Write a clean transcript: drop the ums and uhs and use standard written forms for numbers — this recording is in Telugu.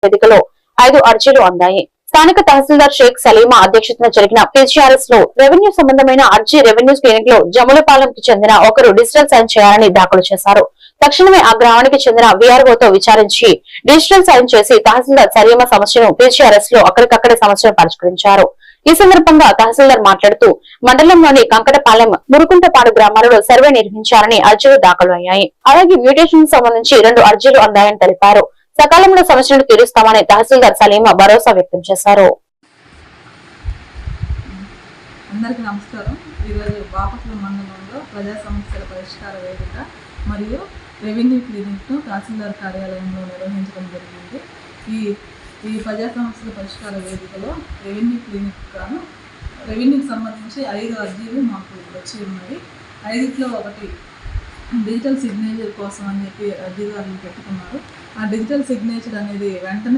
వేదికలో 5 అర్జీలు అందాయి. స్థానిక తహసీల్దార్ షేక్ సలీమా అధ్యక్షతన జరిగిన పిసిఆర్ఎస్ లో రెవెన్యూ సంబంధమైన అర్జీ రెవెన్యూ క్లినిక్ లో జములపాలెంకి చెందిన ఒకరు డిజిటల్ సైన్ చేయాలని దాఖలు చేశారు. తక్షణమే ఆ గ్రామానికి చెందిన వీఆర్ఓతో విచారించి డిజిటల్ సైన్ చేసి తహసీల్దార్ సలీమా సమస్యను పిసిఆర్ఎస్ లో అక్కడికక్కడే సమస్యను పరిష్కరించారు. ఈ సందర్భంగా తహసీల్దార్ మాట్లాడుతూ మండలంలోని కంకటపాలెం, మురుకుంటపాడు గ్రామాలలో సర్వే నిర్వహించాలని అర్జీలు దాఖలు అయ్యాయి. అలాగే మ్యూటేషన్ సంబంధించి 2 అర్జీలు అందాయని తెలిపారు. సకాలంలో సమస్యలను తీరుస్తామని తహసీల్దార్ సలీమా భరోసా వ్యక్తం చేశారు. అందరికీ నమస్కారం. ఈరోజు బాపట్ల మండలంలో ప్రజా సమస్యల పరిష్కార వేదిక మరియు రెవెన్యూ క్లినిక్ను తహసీల్దార్ కార్యాలయంలో నిర్వహించడం జరిగింది. ఈ ప్రజా సమస్యల పరిష్కార వేదికలో రెవెన్యూ క్లినిక్ గాను రెవెన్యూకి సంబంధించి 5 అర్జీలు మాకు వచ్చి ఉన్నాయి. 5లో ఒకటి డిజిటల్ సిగ్నేచర్ కోసం అని చెప్పి అర్జీదారులు పెట్టుకున్నారు. ఆ డిజిటల్ సిగ్నేచర్ అనేది వెంటనే